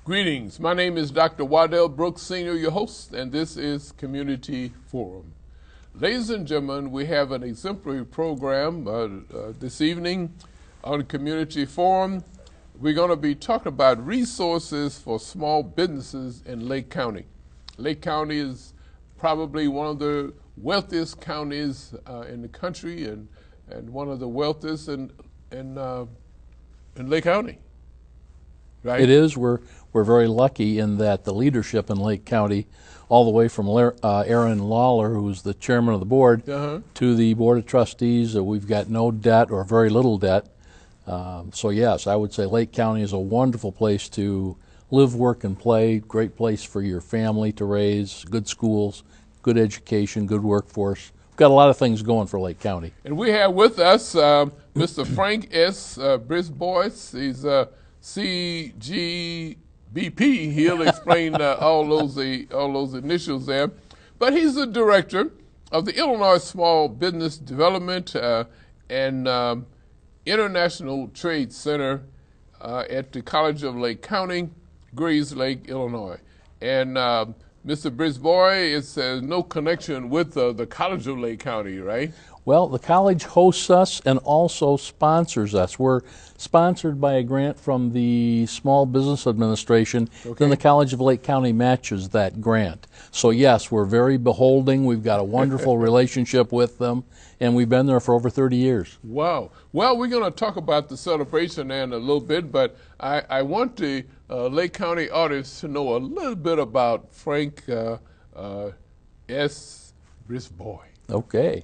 Greetings. My name is Dr. Waddell Brooks, Sr., your host, and this is Community Forum. Ladies and gentlemen, we have an exemplary program this evening on Community Forum. We're going to be talking about resources for small businesses in Lake County. Lake County is probably one of the wealthiest counties in the country and one of the wealthiest in Lake County. Right? It is. We're very lucky in that the leadership in Lake County, all the way from Aaron Lawler, who's the chairman of the board, to the board of trustees, we've got no debt or very little debt. So yes, I would say Lake County is a wonderful place to live, work, and play. Great place for your family to raise. Good schools, good education, good workforce. We've got a lot of things going for Lake County. And we have with us Mr. Frank S. Brisbois. He's CGBP. He'll explain all those initials there. But he's the director of the Illinois Small Business Development and International Trade Center at the College of Lake County, Grays Lake, Illinois. And Mr. Brisbois, it's no connection with the College of Lake County, right? Well, the college hosts us and also sponsors us. We're sponsored by a grant from the Small Business Administration. Then the College of Lake County matches that grant. So yes, we're very beholding. We've got a wonderful relationship with them, and we've been there for over 30 years. Wow. Well, we're going to talk about the celebration in a little bit, but I want the Lake County audience to know a little bit about Frank S. Brisbois. Okay.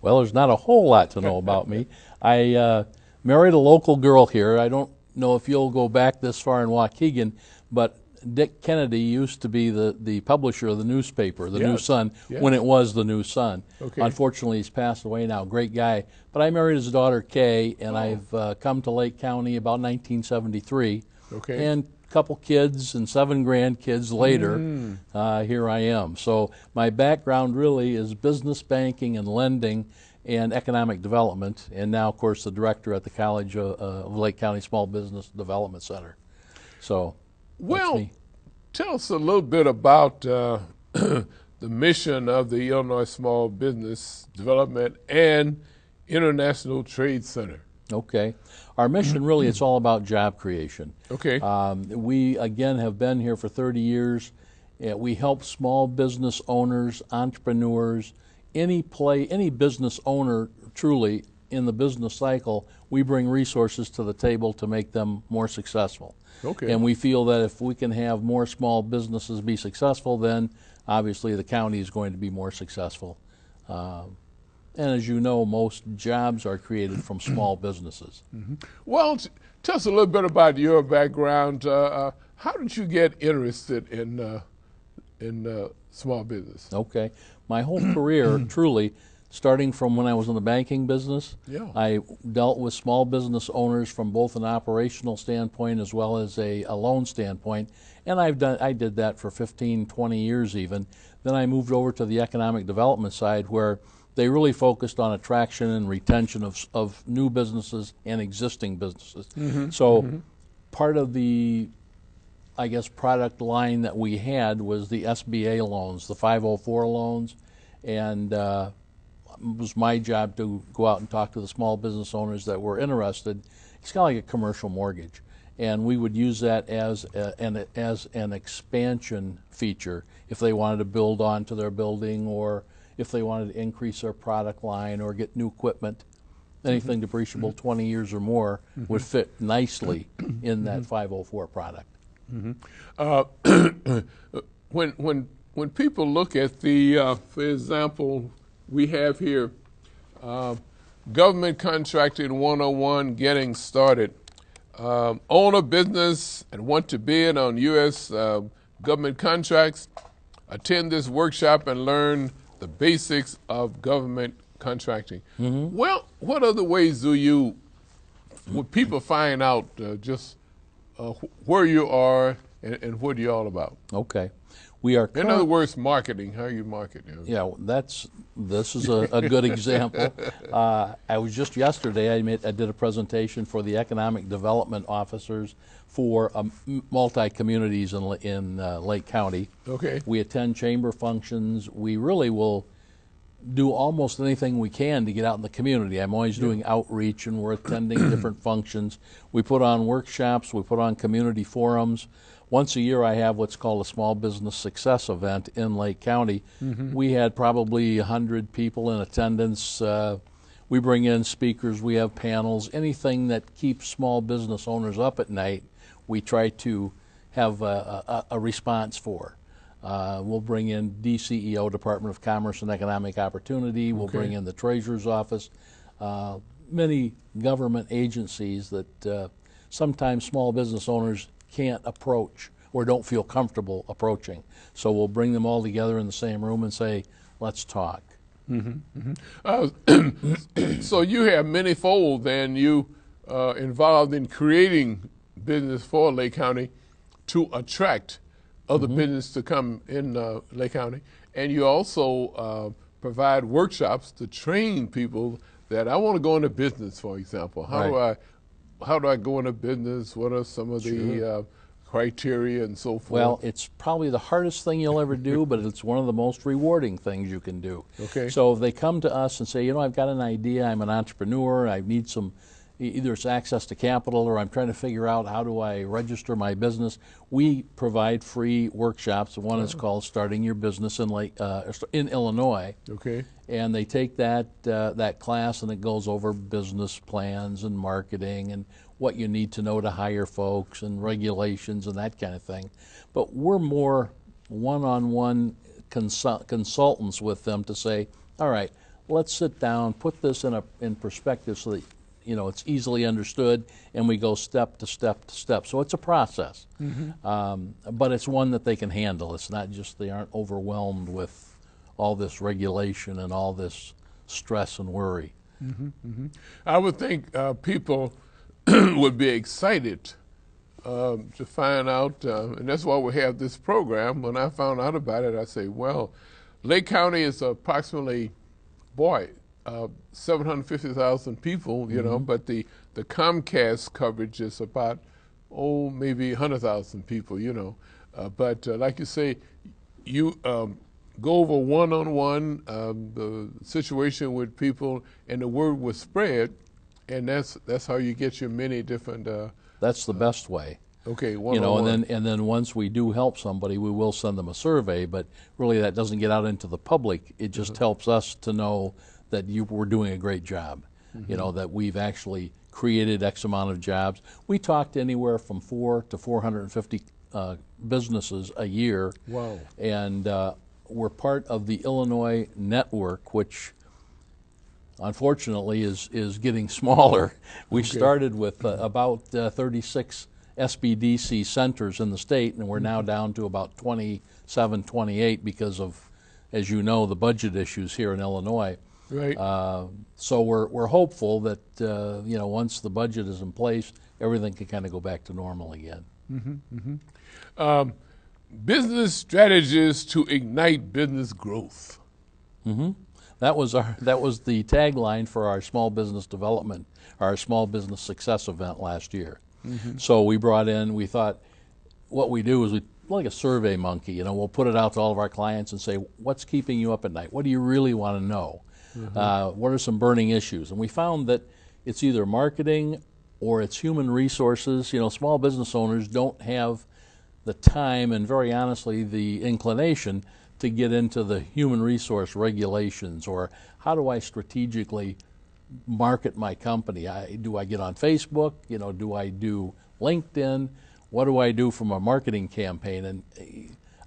Well, there's not a whole lot to know about me. I married a local girl here. I don't know if you'll go back this far in Waukegan, but Dick Kennedy used to be the publisher of the newspaper, the New Sun, when it was the New Sun. Unfortunately, he's passed away now. Great guy. But I married his daughter, Kay, and I've come to Lake County about 1973. And a couple kids and 7 grandkids later, here I am. So my background really is business banking and lending and economic development, and now, of course, the director at the College of Lake County Small Business Development Center. So, well, tell us a little bit about the mission of the Illinois Small Business Development and International Trade Center. Okay. Our mission really, it's all about job creation. We, again, have been here for 30 years. We help small business owners, entrepreneurs, any business owner truly in the business cycle. We bring resources to the table to make them more successful. And we feel that if we can have more small businesses be successful, then obviously the county is going to be more successful. And as you know, most jobs are created from small businesses. Well, tell us a little bit about your background. How did you get interested in small business? Okay. My whole career, truly, starting from when I was in the banking business, I dealt with small business owners from both an operational standpoint as well as a loan standpoint. And I did that for 15, 20 years even. Then I moved over to the economic development side, where they really focused on attraction and retention of new businesses and existing businesses. So part of the, I guess, product line that we had was the SBA loans, the 504 loans, and it was my job to go out and talk to the small business owners that were interested. It's kind of like a commercial mortgage, and we would use that as an expansion feature if they wanted to build onto their building, or if they wanted to increase their product line or get new equipment. Anything depreciable 20 years or more would fit nicely in that 504 product. When people look at the, for example, we have here Government Contracting 101, Getting Started. Own a business and want to bid on U.S. government contracts? Attend this workshop and learn the basics of government contracting. Well, what other ways would people find out just where you are and what you're all about? Okay. We are in other words, marketing. How you market? Yeah, this is a good example. I was just yesterday. I did a presentation for the economic development officers for multi-communities in Lake County. Okay. We attend chamber functions. We really will do almost anything we can to get out in the community. I'm always doing outreach, and we're attending different functions. We put on workshops. We put on community forums. Once a year I have what's called a small business success event in Lake County. We had probably 100 people in attendance. We bring in speakers, we have panels, anything that keeps small business owners up at night, we try to have a response for. We'll bring in DCEO, Department of Commerce and Economic Opportunity. We'll bring in the Treasurer's Office, many government agencies that sometimes small business owners can't approach or don't feel comfortable approaching. So we'll bring them all together in the same room and say, let's talk. So you have many-fold then you involved in creating business for Lake County to attract other business to come in Lake County. And you also provide workshops to train people that I want to go into business, for example. How do I go into business? What are some of the criteria and so forth? Well, it's probably the hardest thing you'll ever do, but it's one of the most rewarding things you can do. Okay. So if they come to us and say, you know, I've got an idea, I'm an entrepreneur, I need some, either it's access to capital or I'm trying to figure out how do I register my business, we provide free workshops. One is called Starting Your Business in Illinois. Okay. And they take that class, and it goes over business plans and marketing and what you need to know to hire folks and regulations and that kind of thing. But we're more one-on-one consultants with them to say, all right, let's sit down, put this in perspective so that it's easily understood, and we go step to step to step. So it's a process, but it's one that they can handle. It's not just they aren't overwhelmed with all this regulation and all this stress and worry. I would think people would be excited to find out, and that's why we have this program. When I found out about it, I say, well, Lake County is approximately, 750,000 people, but the Comcast coverage is about, maybe 100,000 people, but like you say, you go over one-on-one the situation with people, and the word was spread, and that's how you get your many different. That's the best way. Okay, one-on-one. And then once we do help somebody, we will send them a survey. But really, that doesn't get out into the public. It just helps us to know that we're doing a great job. That we've actually created X amount of jobs. We talked anywhere from 400 to 450 businesses a year. Wow. And we're part of the Illinois network, which unfortunately is getting smaller. We started with about 36 SBDC centers in the state, and we're now down to about 27, 28 because of, as you know, the budget issues here in Illinois. Right. So we're hopeful that once the budget is in place, everything can kind of go back to normal again. Business strategies to ignite business growth. That was the tagline for our small business development, our small business success event last year. So we thought what we do is like a survey monkey, we'll put it out to all of our clients and say, what's keeping you up at night? What do you really want to know? What are some burning issues? And we found that it's either marketing or it's human resources. Small business owners don't have the time and, very honestly, the inclination to get into the human resource regulations, or how do I strategically market my company? Do I get on Facebook? Do I do LinkedIn? What do I do from a marketing campaign? And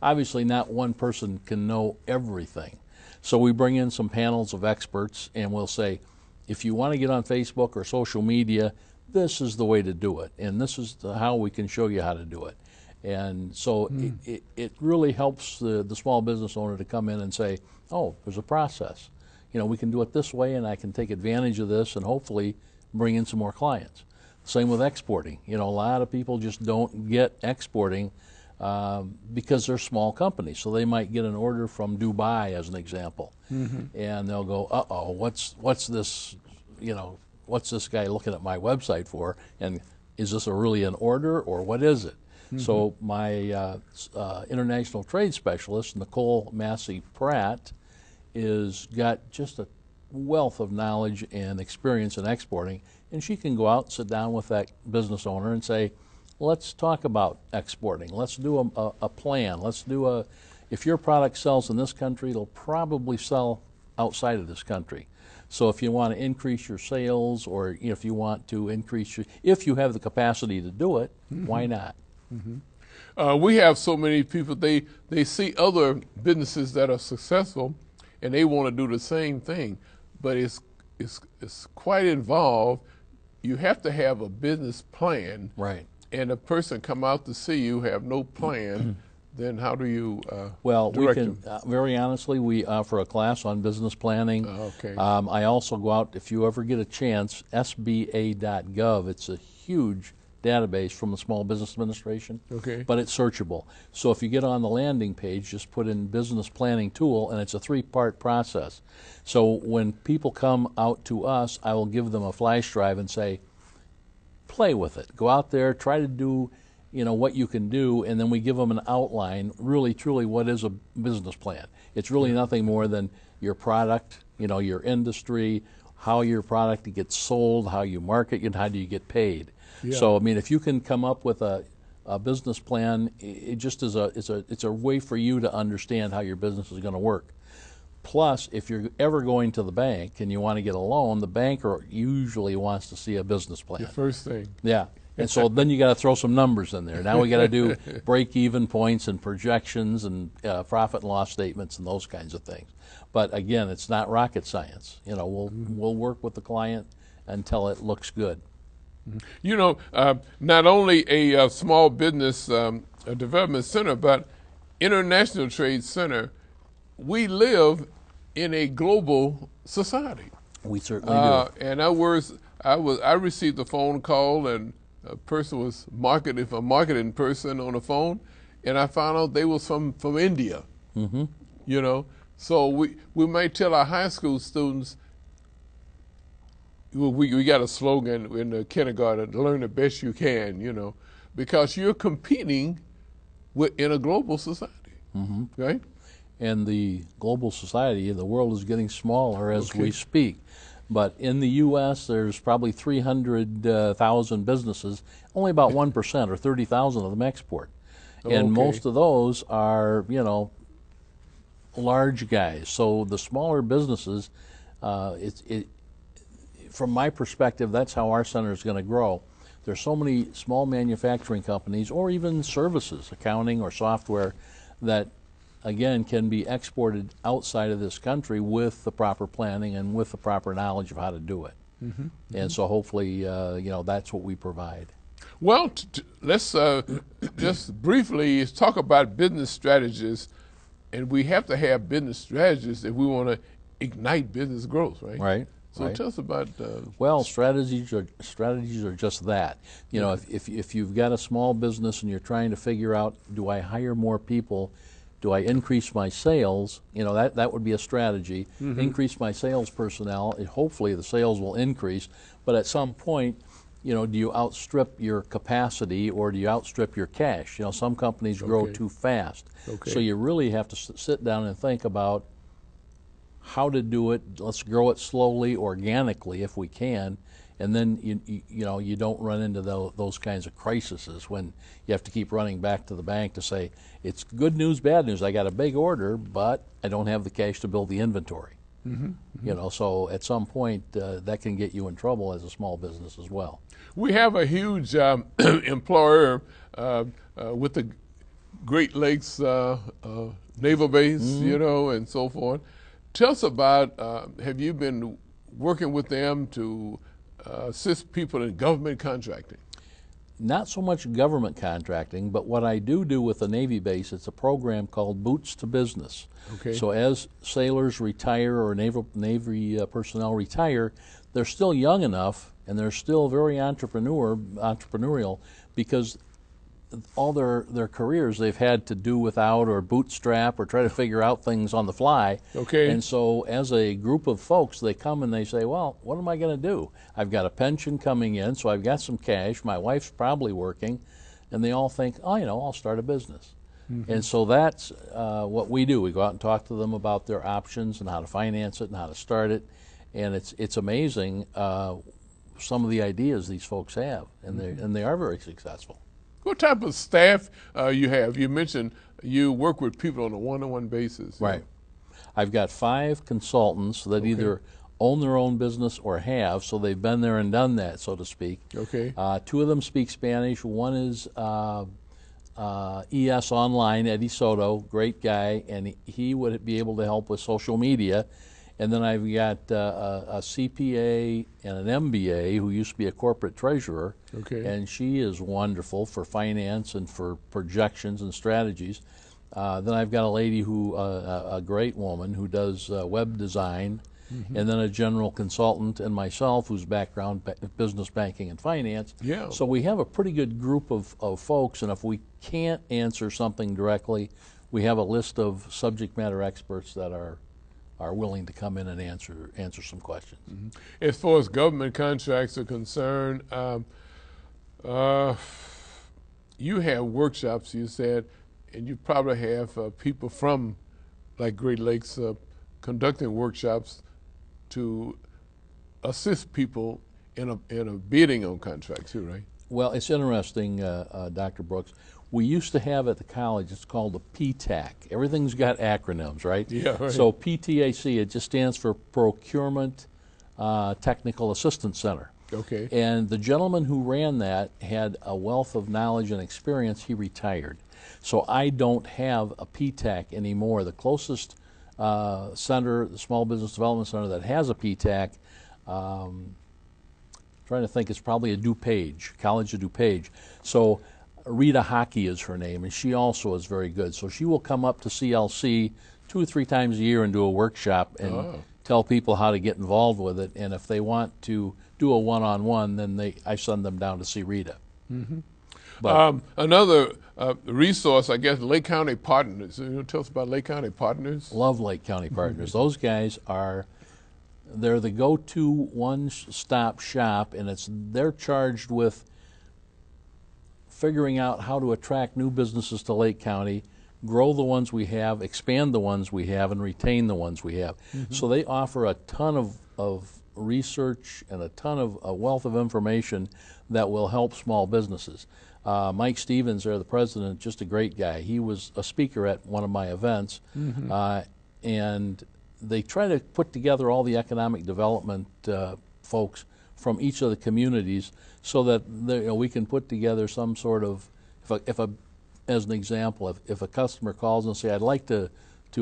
obviously not one person can know everything. So we bring in some panels of experts, and we'll say, if you want to get on Facebook or social media, this is the way to do it, and this is how we can show you how to do it. And so it really helps the small business owner to come in and say, oh, there's a process. We can do it this way, and I can take advantage of this and hopefully bring in some more clients. Same with exporting. A lot of people just don't get exporting. because they're small companies. So they might get an order from Dubai, as an example, and they'll go, "Uh-oh, what's this? What's this guy looking at my website for? And is this really an order, or what is it?" So my international trade specialist, Nicole Massey Pratt, is got just a wealth of knowledge and experience in exporting, and she can go out and sit down with that business owner and say, let's talk about exporting. Let's do a plan. Let's do if your product sells in this country, it'll probably sell outside of this country. So if you want to increase your sales, or if you want to increase if you have the capacity to do it, why not? We have so many people, they see other businesses that are successful and they want to do the same thing, but it's quite involved. You have to have a business plan. Right. And a person come out to see you, have no plan, then how do you well, direct we can, very honestly, we offer a class on business planning. Okay. I also go out, if you ever get a chance, SBA.gov. It's a huge database from the Small Business Administration, but it's searchable. So if you get on the landing page, just put in business planning tool, and it's a 3-part process. So when people come out to us, I will give them a flash drive and say, play with it. Go out there, try to do what you can do, and then we give them an outline, really, truly, what is a business plan. It's really nothing more than your product, your industry, how your product gets sold, how you market it, and how do you get paid. Yeah. So, I mean, if you can come up with a business plan, it just is it's a way for you to understand how your business is going to work. Plus, if you're ever going to the bank and you want to get a loan, the banker usually wants to see a business plan. The first thing. Yeah. And so then you got to throw some numbers in there. Now we got to do break-even points and projections and profit and loss statements and those kinds of things. But again, it's not rocket science. We'll work with the client until it looks good. Not only a small business development center, but International Trade Center, we live in a global society. We certainly do. And I received a phone call, and a person was a marketing person on the phone, and I found out they was from India. So we might tell our high school students, we got a slogan in the kindergarten, learn the best you can, because you're competing in a global society, right? And the global society, the world is getting smaller as we speak. But in the U.S., there's probably 300,000 businesses. Only about 1% or 30,000 of them export. And most of those are, large guys. So the smaller businesses, from my perspective, that's how our center is going to grow. There's so many small manufacturing companies, or even services, accounting or software, that again can be exported outside of this country with the proper planning and with the proper knowledge of how to do it. And so hopefully, that's what we provide. Well, let's just briefly talk about business strategies, and we have to have business strategies if we want to ignite business growth, right? Right. So tell us about. Well, strategies are just that. If you've got a small business and you're trying to figure out, do I hire more people? Do I increase my sales? That would be a strategy. Increase my sales personnel. Hopefully the sales will increase, but at some point, do you outstrip your capacity or do you outstrip your cash? Some companies grow too fast. So you really have to sit down and think about how to do it. Let's grow it slowly, organically, if we can, and then you don't run into those kinds of crises when you have to keep running back to the bank to say, it's good news, bad news. I got a big order, but I don't have the cash to build the inventory. So at some point that can get you in trouble as a small business as well. We have a huge employer with the Great Lakes Naval Base, and so forth. Tell us about, have you been working with them to assist people in government contracting? Not so much government contracting, but what I do with the Navy base, it's a program called Boots to Business. So as sailors retire or Navy personnel retire, they're still young enough and they're still very entrepreneurial, because all their careers they've had to do without or bootstrap or try to figure out things on the fly. Okay. And so as a group of folks, they come and they say, well, what am I going to do? I've got a pension coming in, so I've got some cash. My wife's probably working. And they all think, oh, I'll start a business. And so that's what we do. We go out and talk to them about their options and how to finance it and how to start it. And it's amazing some of the ideas these folks have, and they are very successful. What type of staff you have? You mentioned you work with people on a one-on-one basis. Right. I've got 5 consultants that either own their own business or have, so they've been there and done that, so to speak. Okay. 2 of them speak Spanish. One is ES Online, Eddie Soto, great guy, and he would be able to help with social media. And then I've got a CPA and an MBA who used to be a corporate treasurer, and she is wonderful for finance and for projections and strategies. Then I've got a lady who, a great woman who does web design, and then a general consultant, and myself whose background business banking and finance. Yeah. So we have a pretty good group of folks, and if we can't answer something directly, we have a list of subject matter experts that are willing to come in and answer some questions. As far as government contracts are concerned, you have workshops, you said, and you probably have people from like Great Lakes conducting workshops to assist people in a bidding on contracts too, right? Well, it's interesting, Dr. Brooks. We used to have at the college, it's called the PTAC. Everything's got acronyms, right? Yeah, right. So PTAC, it just stands for Procurement Technical Assistance Center. Okay. And the gentleman who ran that had a wealth of knowledge and experience. He retired. So I don't have a PTAC anymore. The closest center, the Small Business Development Center that has a PTAC, trying to think, it's probably a DuPage, College of DuPage. So Rita Hockey is her name, and she also is very good. So she will come up to CLC 2 or 3 times a year and do a workshop and tell people how to get involved with it. And if they want to do a one-on-one, then I send them down to see Rita. Another resource, I guess, Lake County Partners. Tell us about Lake County Partners. Love Lake County Partners. Those guys they're the go-to one-stop shop, and they're charged with figuring out how to attract new businesses to Lake County, grow the ones we have, expand the ones we have, and retain the ones we have. So they offer a ton of research and a ton of a wealth of information that will help small businesses. Mike Stevens, they're the president, just a great guy. He was a speaker at one of my events, and they try to put together all the economic development folks from each of the communities so that we can put together some sort of, as an example, if a customer calls and say, I'd like to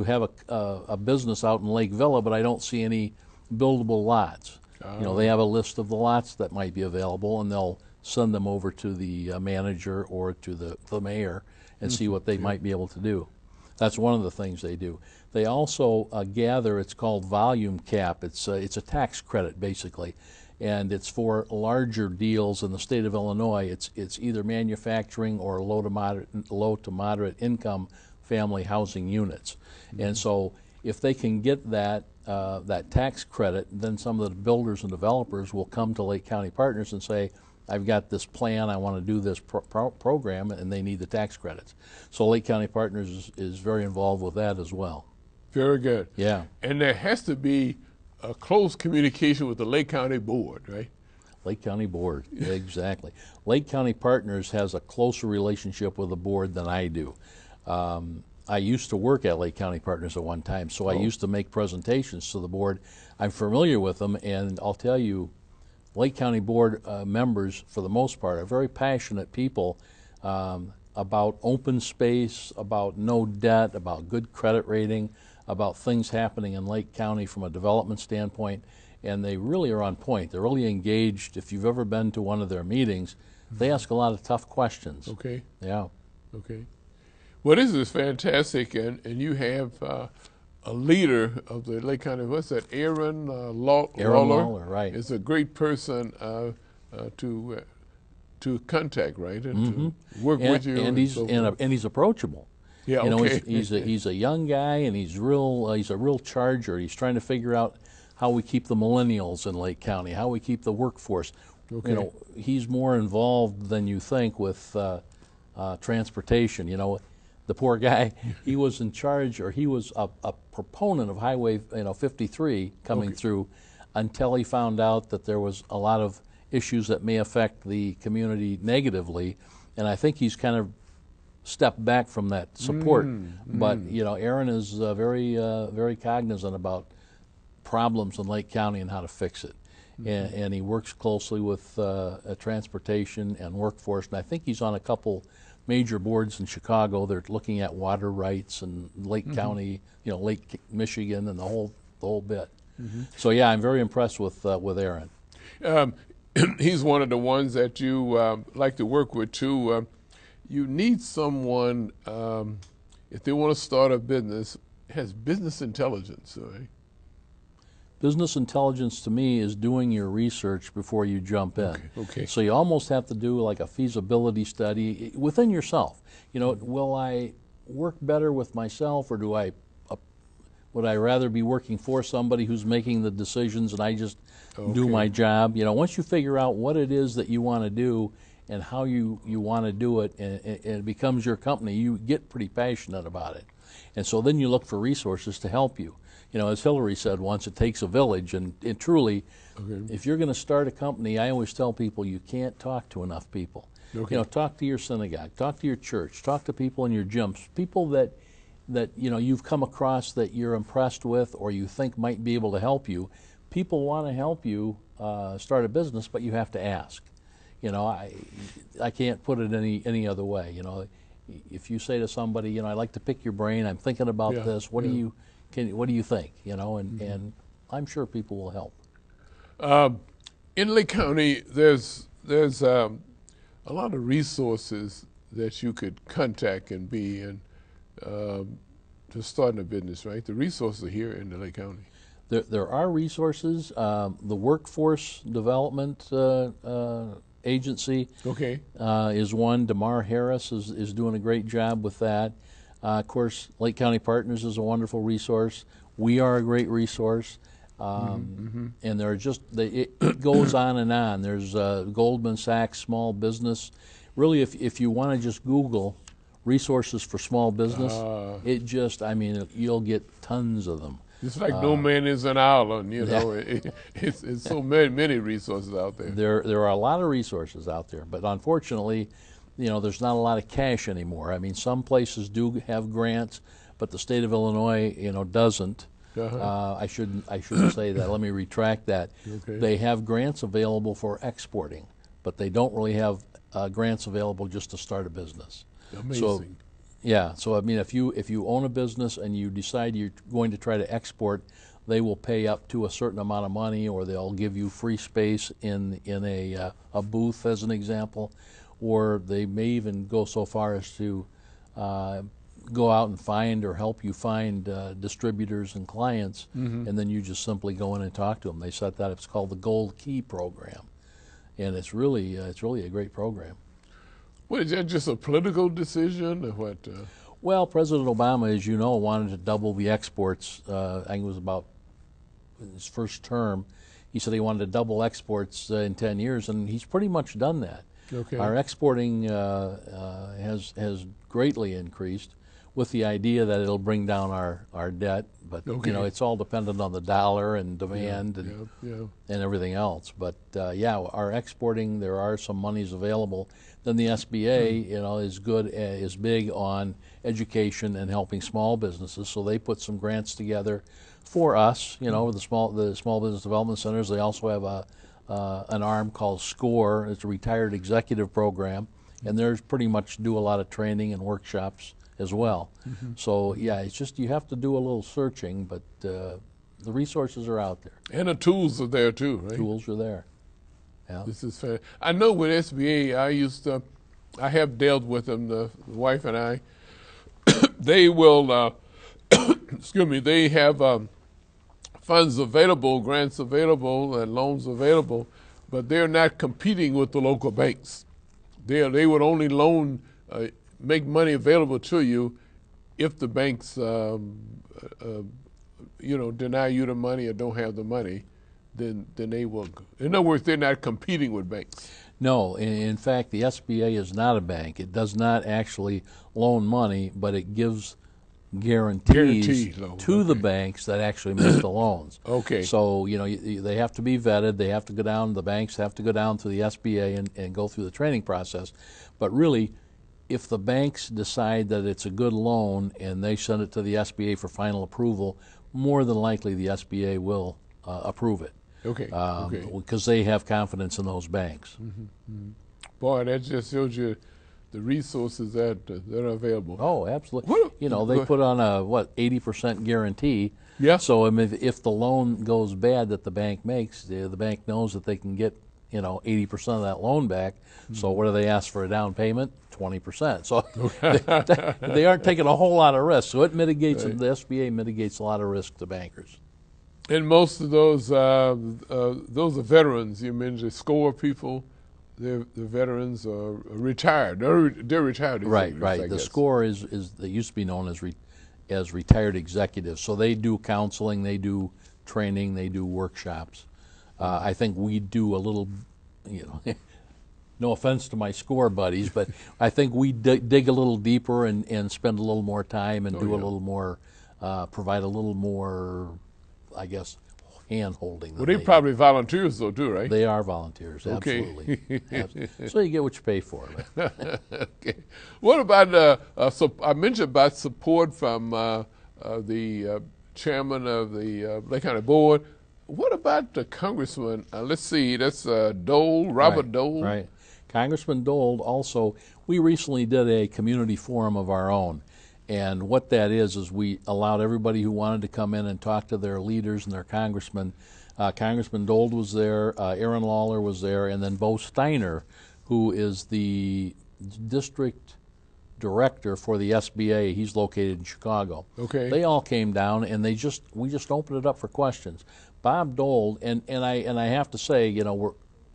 have a business out in Lake Villa, but I don't see any buildable lots. They have a list of the lots that might be available, and they'll send them over to the manager or to the mayor and see what they might be able to do. That's one of the things they do. They also gather, it's called volume cap. It's a tax credit, basically, and it's for larger deals in the state of Illinois. It's either manufacturing or low to moderate income family housing units. And so if they can get that tax credit, then some of the builders and developers will come to Lake County Partners and say, I've got this plan, I want to do this program, and they need the tax credits. So Lake County Partners is very involved with that as well. Very good. Yeah. And there has to be a close communication with the Lake County Board, right? Lake County Board, exactly. Lake County Partners has a closer relationship with the board than I do. I used to work at Lake County Partners at one time, so I used to make presentations to the board. I'm familiar with them, and I'll tell you, Lake County Board members, for the most part, are very passionate people about open space, about no debt, about good credit rating, about things happening in Lake County from a development standpoint, and they really are on point. They're really engaged. If you've ever been to one of their meetings, they ask a lot of tough questions. Okay. Yeah. Okay. Well, this is fantastic, and you have a leader of the Lake County, what's that, Aaron Lawler? Aaron Lawler, right. Is a great person to to contact, right, and to work with you. And he's approachable. Yeah, you know, okay. he's a young guy, and he's a real charger. He's trying to figure out how we keep the millennials in Lake County, how we keep the workforce. Okay. You know, he's more involved than you think with transportation. You know, the poor guy, he was in charge, or he was a proponent of Highway 53 coming through, until he found out that there was a lot of issues that may affect the community negatively, and I think he's kind of stepped back from that support. But you know, Aaron is very cognizant about problems in Lake County and how to fix it, and he works closely with transportation and workforce. And I think he's on a couple major boards in Chicago. They're looking at water rights and Lake County, you know, Lake Michigan, and the whole bit. So yeah, I'm very impressed with Aaron. He's one of the ones that you like to work with too. You need someone, if they want to start a business, has business intelligence, right? Business intelligence to me is doing your research before you jump in. Okay. So you almost have to do like a feasibility study within yourself. You know, will I work better with myself, or would I rather be working for somebody who's making the decisions and I just do my job? You know, once you figure out what it is that you want to do and how you want to do it, and it becomes your company, you get pretty passionate about it. And so then you look for resources to help you. You know, as Hillary said once, it takes a village, and truly, if you're going to start a company, I always tell people you can't talk to enough people. You know, talk to your synagogue, talk to your church, talk to people in your gyms, people that you know you've come across that you're impressed with or you think might be able to help you. People want to help you start a business, but you have to ask. You know, I can't put it any other way. You know, if you say to somebody, you know, I'd like to pick your brain, I'm thinking about this. What do you think? You know, and I'm sure people will help. In Lake County, there's a lot of resources that you could contact and be in to starting a business, right? The resources are here in the Lake County. There are resources. The Workforce Development Agency is one. DeMar Harris is doing a great job with that. Of course, Lake County Partners is a wonderful resource. We are a great resource. And there are it goes on and on. There's Goldman Sachs Small Business. Really, if you want to just Google resources for small business, you'll get tons of them. It's like no man is an island, you know. It's so many resources out there. There are a lot of resources out there, but unfortunately, you know, there's not a lot of cash anymore. I mean, some places do have grants, but the state of Illinois, you know, doesn't. I shouldn't say that. Let me retract that. They have grants available for exporting, but they don't really have grants available just to start a business. Amazing. So I mean, if you own a business and you decide you're going to try to export, they will pay up to a certain amount of money, or they'll give you free space in a booth, as an example, or they may even go so far as to go out and find or help you find distributors and clients, and then you just simply go in and talk to them. They set that up. It's called the Gold Key Program, and it's really a great program. What, is that just a political decision, or what? Well, President Obama, as you know, wanted to double the exports. I think it was about in his first term. He said he wanted to double exports in 10 years, and he's pretty much done that. Our exporting has greatly increased, with the idea that it'll bring down our debt. But you know, it's all dependent on the dollar and demand and everything else. But our exporting, there are some monies available. Then the SBA, you know, is big on education and helping small businesses. So they put some grants together for us. You know, the small business development centers. They also have an arm called SCORE. It's a retired executive program, and there's pretty much do a lot of training and workshops as well. So yeah, it's just you have to do a little searching, but the resources are out there. And the tools are there too, right? Tools are there. Yeah. This is fair. I know with SBA, I have dealt with them, the wife and I. They will, excuse me, they have funds available, grants available, and loans available, but they're not competing with the local banks. They would only loan, make money available to you if the banks, deny you the money or don't have the money. Then they will. In other words, they're not competing with banks. No, in fact, the SBA is not a bank. It does not actually loan money, but it gives guarantees to the banks that actually make the loans. Okay. So, they have to be vetted. They have to go down, the banks have to go down to the SBA and go through the training process. But really, if the banks decide that it's a good loan and they send it to the SBA for final approval, more than likely the SBA will approve it. Okay. Because they have confidence in those banks. Boy, that just shows you the resources that are available. Oh, absolutely. They put on a 80% guarantee. Yeah. So if the loan goes bad that the bank makes, the bank knows that they can get 80% of that loan back. So what do they ask for a down payment? 20%. So they aren't taking a whole lot of risk. So it mitigates. Right. The SBA mitigates a lot of risk to bankers. And most of those are veterans. You mentioned SCORE people. The veterans are retired. They're retired. Right. The SCORE is they used to be known as retired executives. So they do counseling, they do training, they do workshops. I think we do a little, no offense to my SCORE buddies, but I think we dig a little deeper and spend a little more time and do a little more, provide a little more, I guess, hand-holding. Well, they probably volunteers, though, too, right? They are volunteers, absolutely. Okay. So you get what you pay for. Okay. What about, I mentioned about support from the chairman of the Lake County Board. What about the congressman? Let's see, that's Dole, Robert Dole. Right. Congressman Dole also, we recently did a community forum of our own. And what that is we allowed everybody who wanted to come in and talk to their leaders and their congressmen. Congressman Dole was there, Aaron Lawler was there, and then Bo Steiner, who is the district director for the SBA. He's located in Chicago. Okay. They all came down, and we just opened it up for questions. Bob Dole, and I have to say,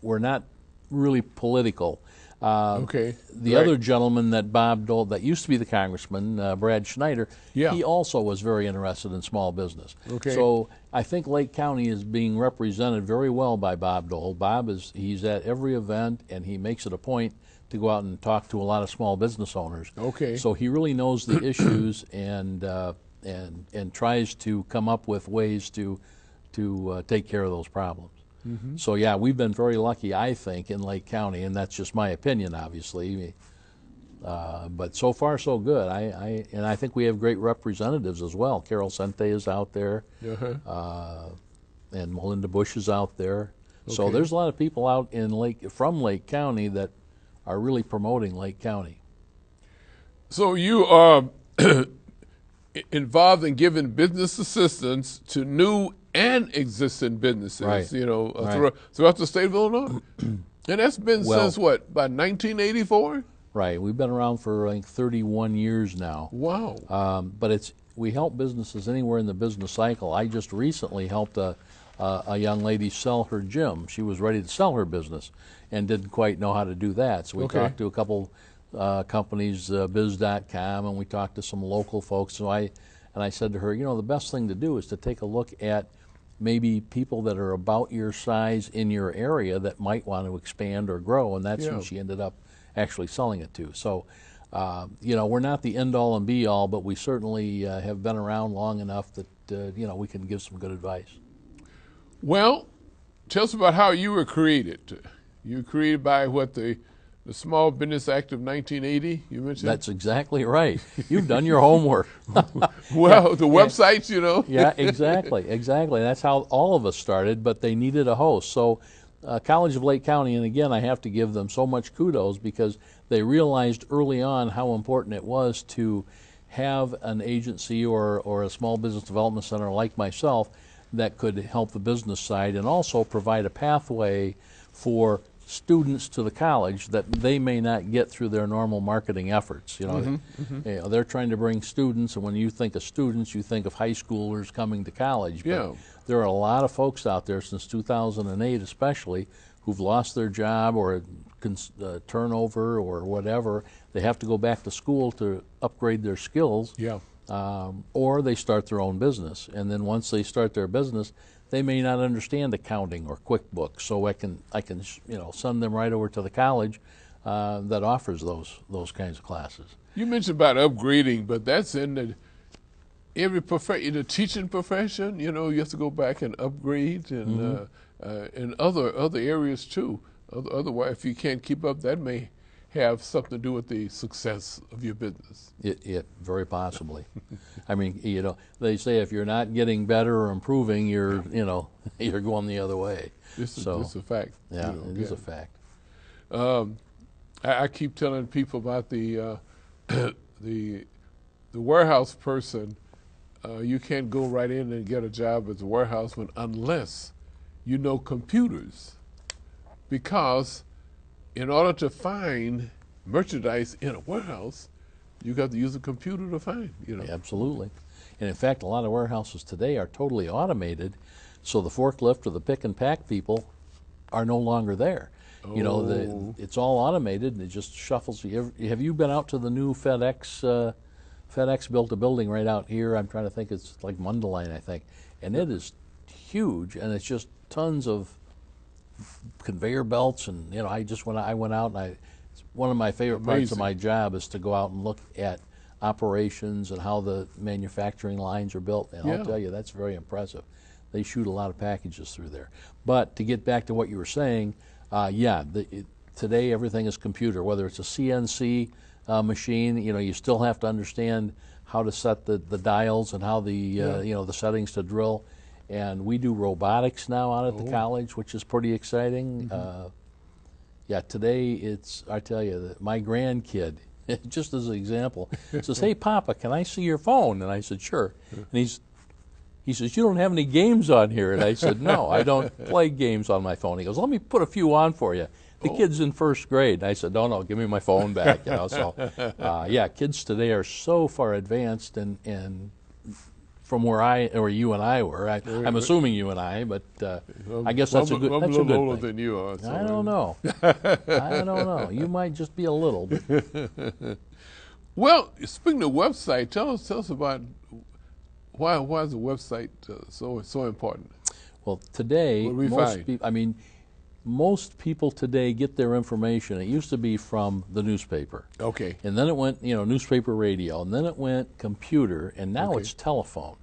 we're not really political. The other gentleman that Bob Dole, that used to be the congressman, Brad Schneider, he also was very interested in small business. Okay. So I think Lake County is being represented very well by Bob Dole. He's at every event, and he makes it a point to go out and talk to a lot of small business owners. Okay. So he really knows the issues and tries to come up with ways to take care of those problems. So yeah, we've been very lucky, I think, in Lake County, and that's just my opinion, obviously. But so far, so good. And I think we have great representatives as well. Carol Sente is out there, and Melinda Bush is out there. Okay. So there's a lot of people out from Lake County that are really promoting Lake County. So you are involved in giving business assistance to new and existing businesses, throughout the state of Illinois. And that's been since what, about 1984? Right. We've been around for, I think, 31 years now. Wow. But we help businesses anywhere in the business cycle. I just recently helped a young lady sell her gym. She was ready to sell her business and didn't quite know how to do that. So we talked to a couple companies, biz.com, and we talked to some local folks. So I said to her, the best thing to do is to take a look at maybe people that are about your size in your area that might want to expand or grow, and that's who she ended up actually selling it to. So, we're not the end-all and be-all, but we certainly have been around long enough that, we can give some good advice. Well, tell us about how you were created. You were created by the Small Business Act of 1980, you mentioned? That's exactly right. You've done your homework. Well, the websites, Yeah, exactly. That's how all of us started, but they needed a host. So College of Lake County, and again, I have to give them so much kudos because they realized early on how important it was to have an agency or a small business development center like myself that could help the business side and also provide a pathway for students to the college that they may not get through their normal marketing efforts. They're trying to bring students, and when you think of students, you think of high schoolers coming to college. But there are a lot of folks out there since 2008 especially who've lost their job or turnover or whatever, they have to go back to school to upgrade their skills. Yeah. Or they start their own business, and then once they start their business, they may not understand accounting or QuickBooks. So I can send them right over to the college that offers those kinds of classes. You mentioned about upgrading, but that's in every profession, the teaching profession. You have to go back and upgrade, and in other areas too. Otherwise, if you can't keep up, that may have something to do with the success of your business. It very possibly. I mean, they say if you're not getting better or improving, you're going the other way. This is a fact. Yeah, it is a fact. I keep telling people about the warehouse person. You can't go right in and get a job as a warehouseman unless you know computers, because in order to find merchandise in a warehouse, you got to use a computer to find. Absolutely. And in fact, a lot of warehouses today are totally automated, so the forklift or the pick and pack people are no longer there. Oh. It's all automated, and it just shuffles. Have you been out to the new FedEx? FedEx built a building right out here. I'm trying to think. It's like Mundelein, I think, and it is huge, and it's just tons of conveyor belts. And I went out, and it's one of my favorite parts of my job is to go out and look at operations and how the manufacturing lines are built. And I'll tell you, that's very impressive. They shoot a lot of packages through there. But to get back to what you were saying, today everything is computer. Whether it's a CNC machine, you still have to understand how to set the dials and how the settings to drill. And we do robotics now out at the college, which is pretty exciting. Today I tell you, my grandkid, just as an example, says, "Hey, Papa, can I see your phone?" And I said, "Sure." And he says, "You don't have any games on here?" And I said, "No, I don't play games on my phone." He goes, "Let me put a few on for you." The kid's in first grade. And I said, "No, give me my phone back." So, kids today are so far advanced, and from where you and I were. I'm assuming you and I, but I guess that's a good thing. I'm a little older than you are. So I don't know. I don't know. You might just be a little. Well, speaking of website, tell us about why is the website so important? Well, today, most people today get their information. It used to be from the newspaper. Okay. And then it went, newspaper, radio, and then it went computer, and now it's telephone.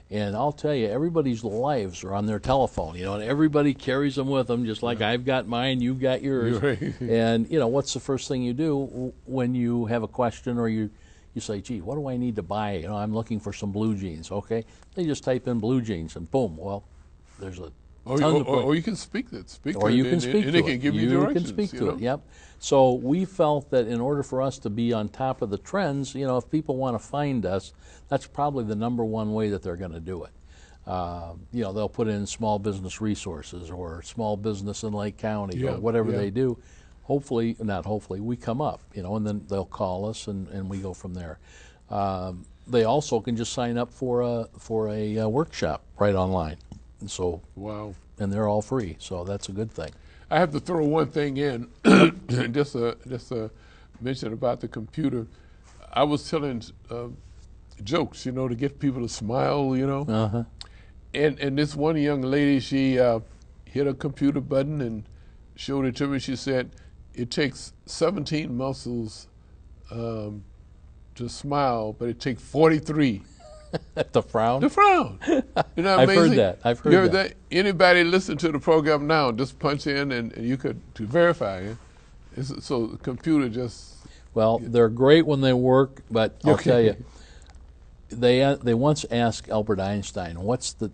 And I'll tell you, everybody's lives are on their telephone, and everybody carries them with them, just like I've got mine, you've got yours. Right. And, what's the first thing you do when you have a question, or you say, "Gee, what do I need to buy? I'm looking for some blue jeans." Okay. They just type in blue jeans, and boom, well, there's a or you can speak it. You can speak to it. And it can give you directions. You can speak to it, yep. So we felt that in order for us to be on top of the trends, if people want to find us, that's probably the number one way that they're going to do it. They'll put in small business resources or small business in Lake County or whatever they do. Hopefully, not hopefully, we come up, and then they'll call us and we go from there. They also can just sign up for a workshop right online. So and they're all free, so that's a good thing. I have to throw one thing in, just a mention about the computer. I was telling jokes, to get people to smile, And this one young lady, she hit a computer button and showed it to me. She said it takes 17 muscles to smile, but it takes 43. The frown? The frown. I've heard that. I've heard that. Anybody listen to the program now, just punch in and you could to verify it. So the computer just... Well, they're great when they work, but I'll tell you, they once asked Albert Einstein, what's the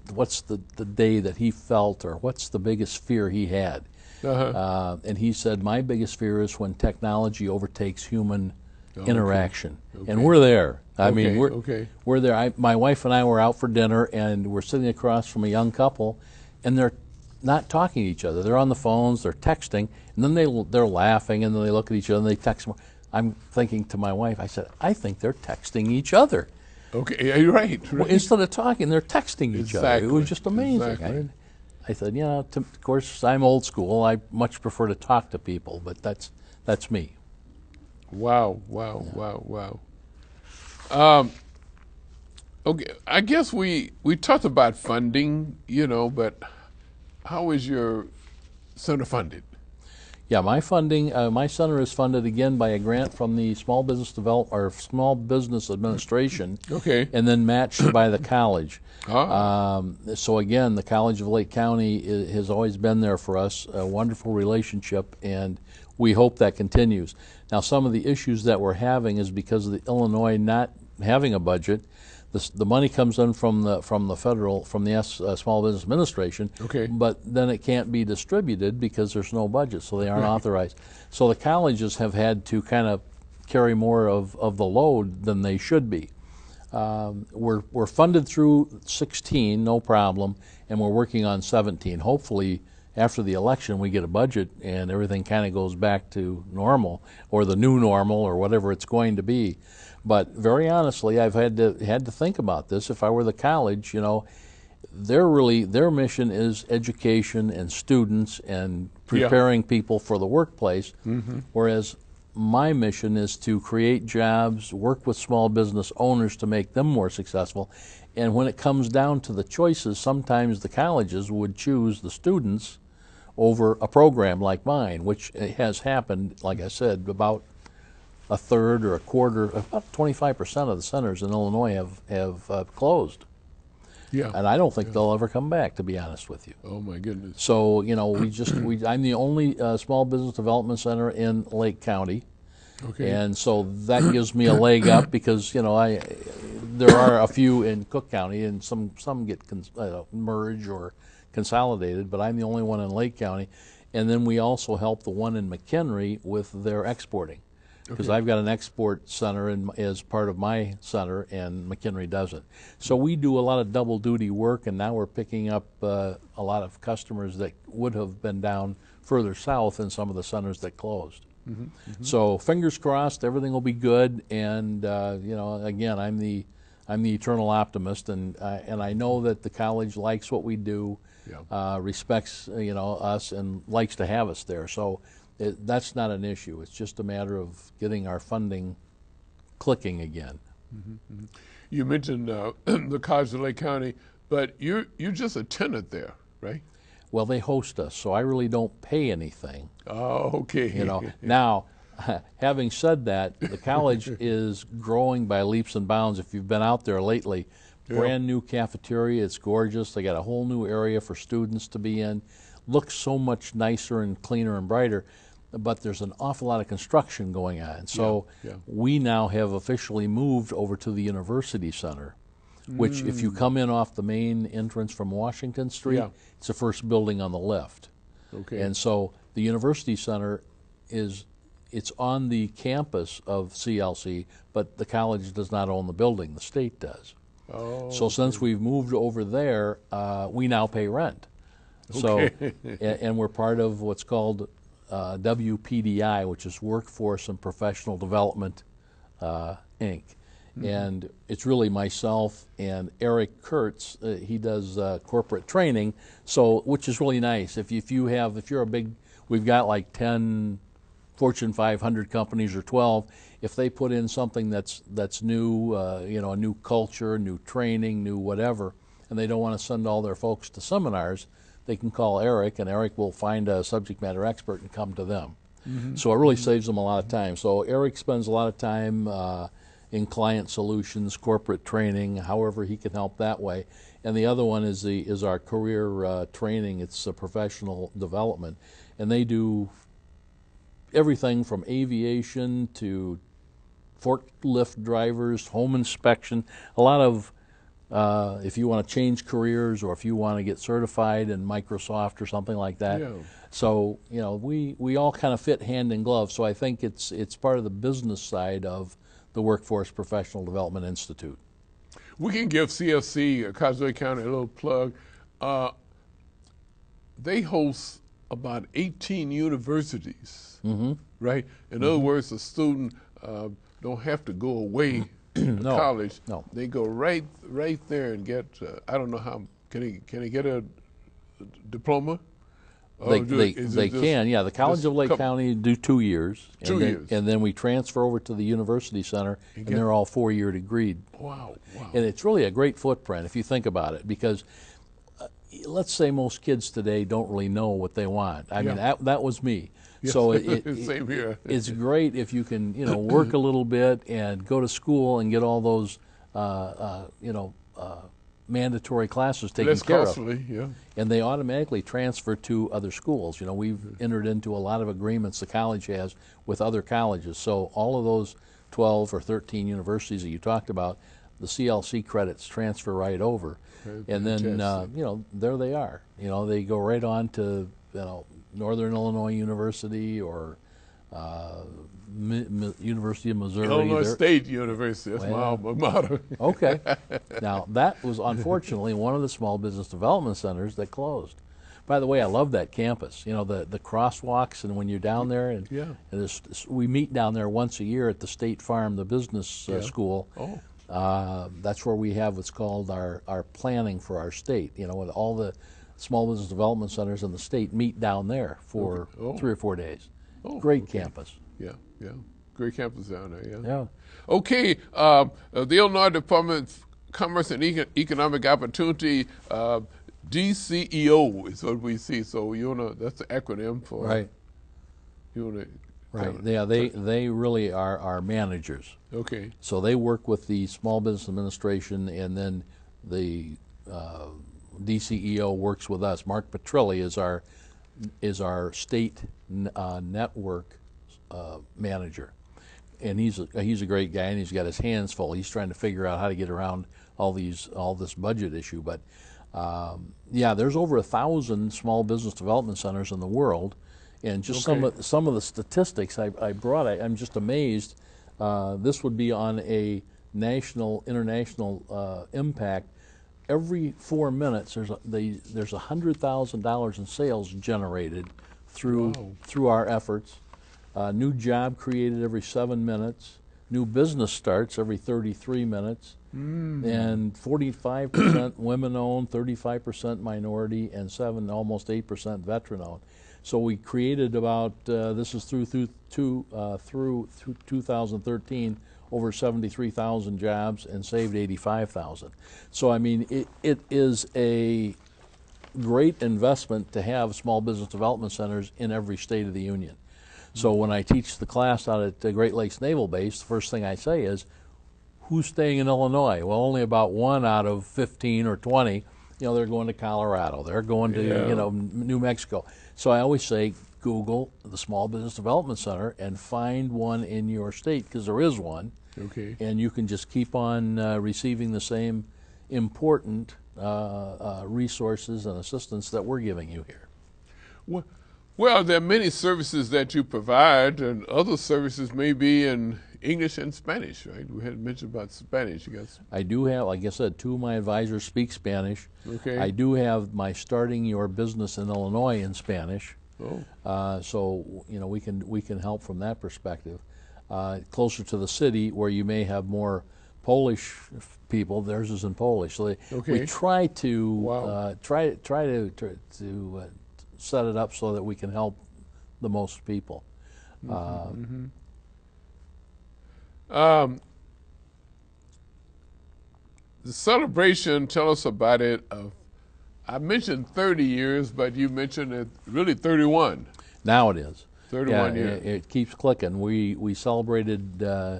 day that he felt, or what's the biggest fear he had? And he said, "My biggest fear is when technology overtakes human interaction." And we're there. I mean, we're there. My wife and I were out for dinner, and we're sitting across from a young couple, and they're not talking to each other. They're on the phones, they're texting, and then they're laughing, and then they look at each other and they text more. I'm thinking to my wife, I said, "I think they're texting each other." Okay, you're right. Well, instead of talking, they're texting each other. It was just amazing. Exactly. I said, you know, of course, I'm old school. I much prefer to talk to people, but that's me. Wow, wow, wow, wow. Okay, I guess we talked about funding, you know, but how is your center funded? Yeah, my funding, my center is funded again by a grant from the Small Business Administration, Okay. and then matched by the college. Ah. So again, the College of Lake County has always been there for us, a wonderful relationship, and we hope that continues. Now, some of the issues that we're having is because of the Illinois not having a budget. The money comes in from the federal, from the Small Business Administration, Okay. but then it can't be distributed because there's no budget, so they aren't authorized. So the colleges have had to kind of carry more of the load than they should be. We're funded through 16, no problem, and we're working on 17. Hopefully, after the election, we get a budget and everything kind of goes back to normal, or the new normal, or whatever it's going to be. But very honestly, I've had to think about this. If I were the college, you know, their mission is education and students and preparing people for the workplace, whereas my mission is to create jobs, work with small business owners to make them more successful. And when it comes down to the choices, sometimes the colleges would choose the students over a program like mine, which has happened, like I said, about a third or a quarter, about 25% of the centers in Illinois have closed. Yeah. And I don't think they'll ever come back, to be honest with you. Oh my goodness. So, you know, I'm the only small business development center in Lake County. Okay. And so that gives me a leg up because, you know, there are a few in Cook County, and some get merged or consolidated, but I'm the only one in Lake County. And then we also help the one in McHenry with their exporting, because I've got an export center as part of my center, and McHenry doesn't. So we do a lot of double duty work, and now we're picking up a lot of customers that would have been down further south in some of the centers that closed. So fingers crossed, everything will be good. And you know, again, I'm the eternal optimist, and I know that the college likes what we do, respects us, and likes to have us there. So that's not an issue. It's just a matter of getting our funding clicking again. You mentioned the College of Lake County, but you're just a tenant there, right? Well, they host us, so I really don't pay anything. Oh, okay. You know, now, having said that, the college is growing by leaps and bounds. If you've been out there lately, brand new cafeteria, it's gorgeous. They got a whole new area for students to be in. Looks so much nicer and cleaner and brighter, but there's an awful lot of construction going on. So we now have officially moved over to the University Center, which if you come in off the main entrance from Washington Street, it's the first building on the left. Okay. And so the University Center it's on the campus of CLC, but the college does not own the building, the state does. Oh, so since we've moved over there, we now pay rent. So, and we're part of what's called WPDI, which is Workforce and Professional Development, Inc. And it's really myself and Eric Kurtz. He does corporate training, so which is really nice. If you're a big, we've got like 10 Fortune 500 companies or 12. If they put in something that's new, a new culture, new training, new whatever, and they don't want to send all their folks to seminars, they can call Eric, and Eric will find a subject matter expert and come to them. So it really saves them a lot of time. So Eric spends a lot of time in client solutions, corporate training, however he can help that way. And the other one is our career training. It's professional development, and they do everything from aviation to forklift drivers, home inspection, a lot of if you want to change careers or if you want to get certified in Microsoft or something like that. So we all kind of fit hand in glove. So I think it's part of the business side of the Workforce Professional Development Institute. We can give CFC, College of Lake County, a little plug. They host about 18 universities, right? In other words, a student don't have to go away to college. No. They go right there and get, I don't know how, can he get a diploma? They can, yeah. The College of Lake County do 2 years. And then we transfer over to the University Center, and they're all 4-year degreed. Wow. And it's really a great footprint if you think about it, because let's say most kids today don't really know what they want. I mean, that was me. Yes. So Same here. It's great if you can, work a little bit and go to school and get all those, mandatory classes taken care of. Yeah. And they automatically transfer to other schools. We've entered into a lot of agreements the college has with other colleges. So all of those 12 or 13 universities that you talked about, the CLC credits transfer right over. And then, there they are. They go right on to, Northern Illinois University or University of Missouri. Illinois State University, that's my alma mater. Okay. Now, that was unfortunately one of the small business development centers that closed. By the way, I love that campus. The crosswalks, and when you're down there, and we meet down there once a year at the State Farm, the business school. Oh. That's where we have what's called our planning for our state. With all the small business development centers in the state meet down there for 3 or 4 days. Great campus. Yeah. Great campus down there, Yeah. Okay, the Illinois Department of Commerce and Economic Opportunity, DCEO is what we see. So that's the acronym for. Right. Right. Yeah, they really are our managers. Okay. So they work with the Small Business Administration, and then the DCEO works with us. Mark Petrilli is our state network manager, and he's a great guy, and he's got his hands full. He's trying to figure out how to get around all this budget issue. But there's over 1,000 small business development centers in the world, and just some of the statistics I brought, I'm just amazed. This would be on a international impact. Every 4 minutes, there's $100,000 in sales generated through our efforts. New job created every 7 minutes. New business starts every 33 minutes. And 45% women-owned, 35% minority, and almost 8% veteran-owned. So we created about this is through 2013. Over 73,000 jobs and saved 85,000. So I mean, it is a great investment to have small business development centers in every state of the union. So when I teach the class out at Great Lakes Naval Base, the first thing I say is, who's staying in Illinois? Well, only about 1 out of 15 or 20, they're going to Colorado, they're going to New Mexico. So I always say, Google the Small Business Development Center and find one in your state, because there is one. Okay. And you can just keep on receiving the same important resources and assistance that we're giving you here. Well, there are many services that you provide, and other services may be in English and Spanish, right? We had mentioned about Spanish. I do have, like I said, 2 of my advisors speak Spanish. Okay. I do have my Starting Your Business in Illinois in Spanish. So we can help from that perspective. Closer to the city, where you may have more Polish people, theirs is in Polish. So we try to set it up so that we can help the most people. The celebration, tell us about it. I mentioned 30 years, but you mentioned it really 31. Now it is. 31 years. It keeps clicking. We celebrated I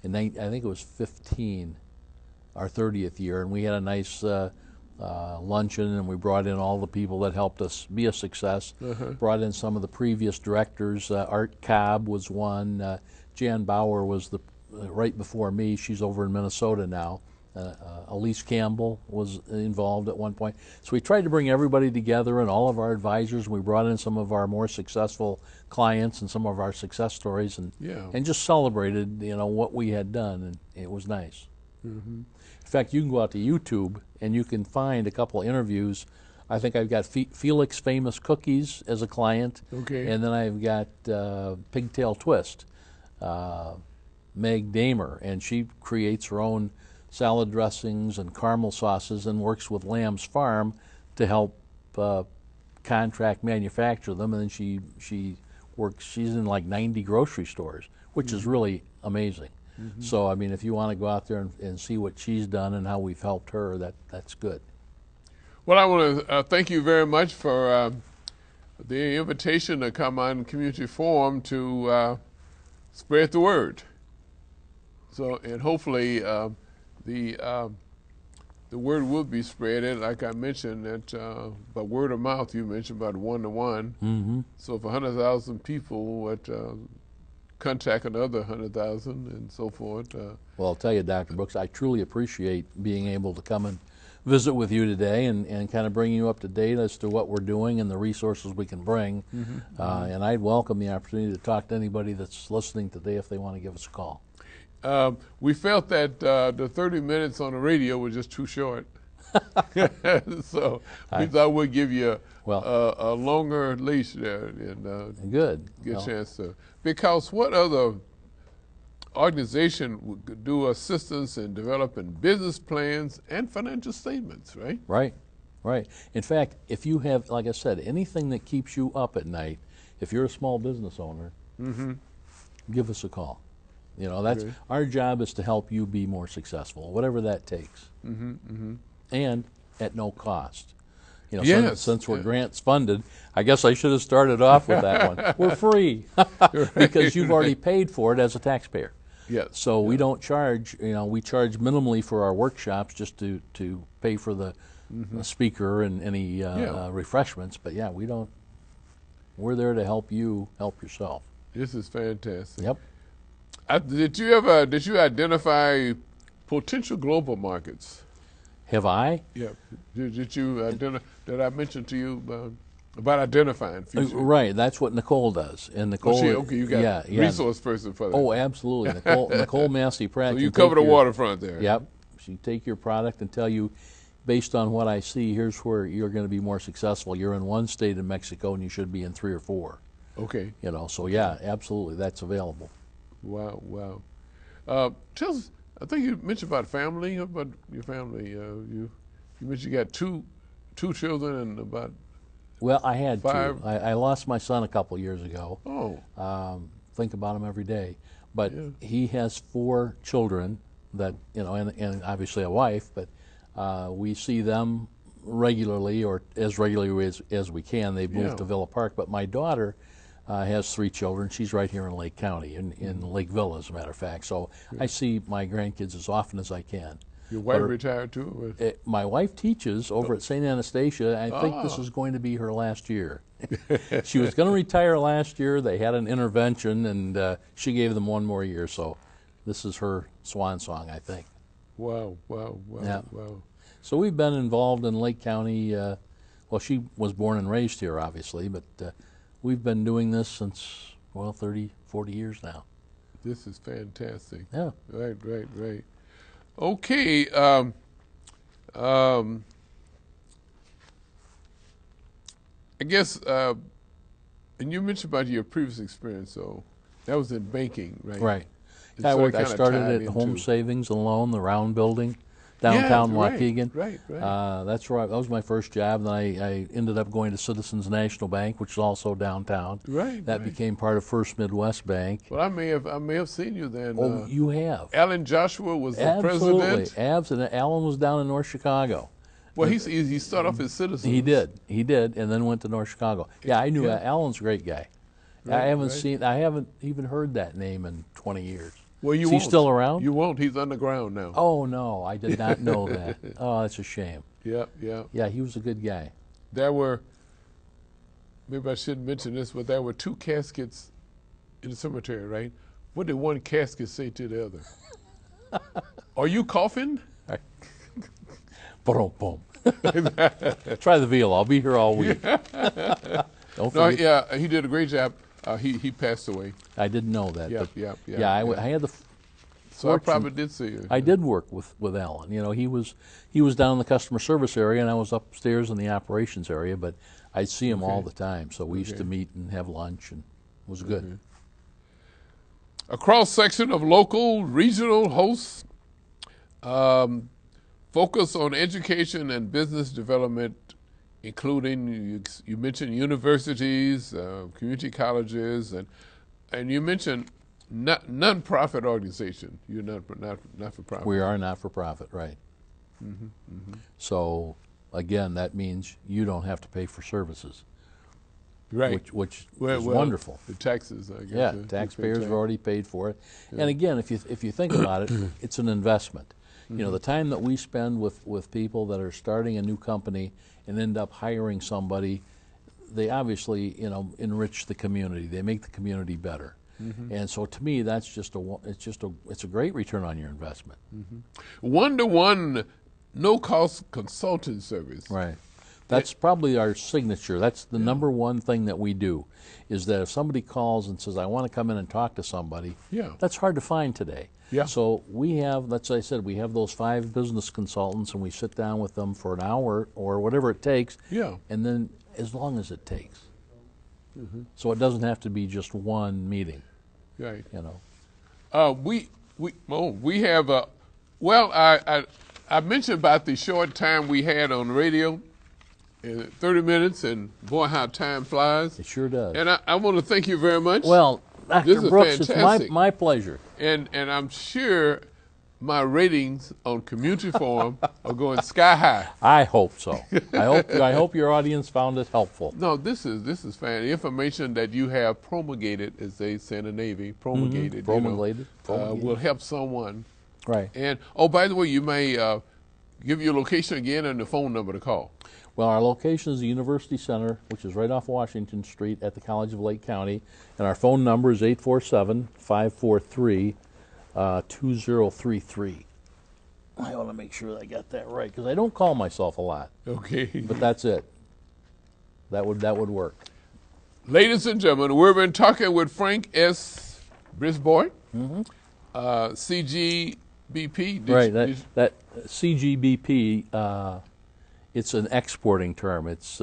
think it was 15, our 30th year, and we had a nice luncheon, and we brought in all the people that helped us be a success. Brought in some of the previous directors. Art Cobb was one. Jan Bauer was right before me. She's over in Minnesota now. Elise Campbell was involved at one point. So we tried to bring everybody together and all of our advisors. We brought in some of our more successful clients and some of our success stories, and just celebrated what we had done, and it was nice. In fact, you can go out to YouTube and you can find a couple of interviews. I think I've got Felix Famous Cookies as a client, and then I've got Pigtail Twist, Meg Damer, and she creates her own salad dressings and caramel sauces and works with Lamb's Farm to help contract manufacture them, and then she works. She's in like 90 grocery stores, which is really amazing. So I mean, if you want to go out there and see what she's done and how we've helped her, that's good. Well, I want to thank you very much for the invitation to come on Community Forum to spread the word. So, and hopefully the word will be spread. And like I mentioned, that by word of mouth, you mentioned about 1-to-1. So if 100,000 people would contact another 100,000 and so forth. Well, I'll tell you, Dr. Brooks, I truly appreciate being able to come and visit with you today and kind of bring you up to date as to what we're doing and the resources we can bring. And I'd welcome the opportunity to talk to anybody that's listening today if they want to give us a call. We felt that the 30 minutes on the radio was just too short. So we thought we'd give you a longer leash there. And good. Get a chance to. Because what other organization would do assistance in developing business plans and financial statements, right? Right. In fact, if you have, like I said, anything that keeps you up at night, if you're a small business owner, give us a call. You know, that's our job is to help you be more successful, whatever that takes, and at no cost. You know, since we're grants funded, I guess I should have started off with that one. We're free because you've already paid for it as a taxpayer. So we don't charge. You know, we charge minimally for our workshops just to pay for the speaker and any refreshments. But yeah, we don't. We're there to help you help yourself. This is fantastic. Yep. Did you identify potential global markets? Have I? Yeah. Did you did I mention to you about identifying future? Right. That's what Nicole does. And Nicole, okay, you got a resource person for that. Oh, absolutely. Nicole Massey-Pratt. So you cover the waterfront there. Yep. She take your product and tell you, based on what I see, here's where you're going to be more successful. You're in one state in Mexico, and you should be in 3 or 4. Okay. You know. So yeah, absolutely, that's available. Wow. Tell us. I think you mentioned about family. How about your family? You mentioned you got two children and about. Well, I had 5. 2. I lost my son a couple years ago. Oh. Think about him every day. But he has 4 children that, you know, and obviously a wife, but we see them regularly, or as regularly as we can. They've moved to Villa Park. But my daughter has 3 children. She's right here in Lake County, in Lakeville, as a matter of fact. So I see my grandkids as often as I can. Your wife retired too? My wife teaches over at St. Anastasia. I think this is going to be her last year. She was going to retire last year. They had an intervention, and she gave them 1 more year. So this is her swan song, I think. Wow. So we've been involved in Lake County. Well, she was born and raised here, obviously, but we've been doing this since, well, 30, 40 years now. This is fantastic. Yeah. Right. Okay. I guess, and you mentioned about your previous experience, so that was in banking, right? Right. I started at Home Savings and Loan, the round building, downtown Waukegan. Right. That's right. That was my first job. Then I ended up going to Citizens National Bank, which is also downtown. That became part of First Midwest Bank. Well, I may have seen you then. Oh, you have. Alan Joshua was the president. Absolutely. Alan was down in North Chicago. Well, he started off as Citizens. He did, and then went to North Chicago. Yeah, I knew Alan's a great guy. I haven't even heard that name in 20 years. Well, Is he still around? You won't. He's underground now. Oh, no, I did not know that. Oh, that's a shame. Yeah. Yeah, he was a good guy. There were, maybe I shouldn't mention this, but there were 2 caskets in the cemetery, right? What did one casket say to the other? Are you coughing? Boom. Try the veal. I'll be here all week. He did a great job. He passed away. I didn't know that. Yeah. I had the. So I probably did see you. I did work with Alan. You know, he was down in the customer service area, and I was upstairs in the operations area. But I'd see him all the time. So we used to meet and have lunch, and it was good. A cross section of local, regional hosts. Focus on education and business development including you mentioned universities, community colleges, and you mentioned non-profit organization. You're not for profit. We are not for profit, right? So again, that means you don't have to pay for services, right? Which is wonderful. The taxes, I guess. Yeah, taxpayers have already paid for it. Yeah. And again, if you think about it, it's an investment. You know, the time that we spend with people that are starting a new company and end up hiring somebody, they obviously, you know, enrich the community. They make the community better. And so to me, that's just it's a great return on your investment. One-to-one, no-cost consulting service. Right. That's probably our signature. That's the number one thing that we do, is that if somebody calls and says, I want to come in and talk to somebody, that's hard to find today. Yeah. So we have, as I said, we have those 5 business consultants, and we sit down with them for an hour or whatever it takes, and then as long as it takes. So it doesn't have to be just one meeting. Right. You know. We have I mentioned about the short time we had on radio, 30 minutes, and boy, how time flies. It sure does. And I want to thank you very much. Well, Dr. Brooks, fantastic. It's my pleasure. And I'm sure my ratings on Community Forum are going sky high. I hope so. I hope your audience found it helpful. No, this is fan information that you have promulgated, as they say in the Navy, promulgated. Promulgated. Will help someone. Right. And oh, by the way, you may give your location again and the phone number to call. Well, our location is the University Center, which is right off Washington Street at the College of Lake County, and our phone number is 847-543-2033. I want to make sure that I got that right, because I don't call myself a lot. Okay. But that's it. That would work. Ladies and gentlemen, we've been talking with Frank S. Brisbois, CGBP. Right. That CGBP. It's an exporting term. It's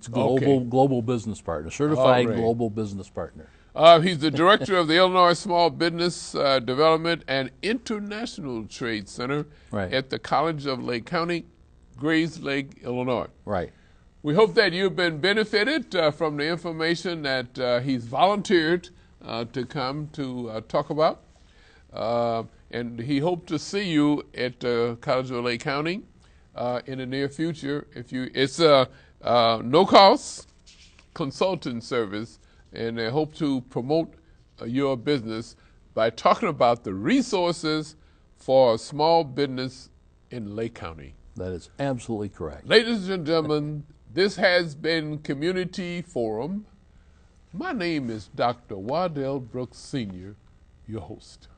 global business partner, certified global business partner. He's the director of the Illinois Small Business Development and International Trade Center at the College of Lake County, Grays Lake, Illinois. Right. We hope that you've been benefited from the information that he's volunteered to come to talk about. And he hopes to see you at the College of Lake County in the near future. It's a no-cost consulting service, and they hope to promote your business by talking about the resources for small business in Lake County. That is absolutely correct. Ladies and gentlemen, this has been Community Forum. My name is Dr. Waddell Brooks Sr., your host.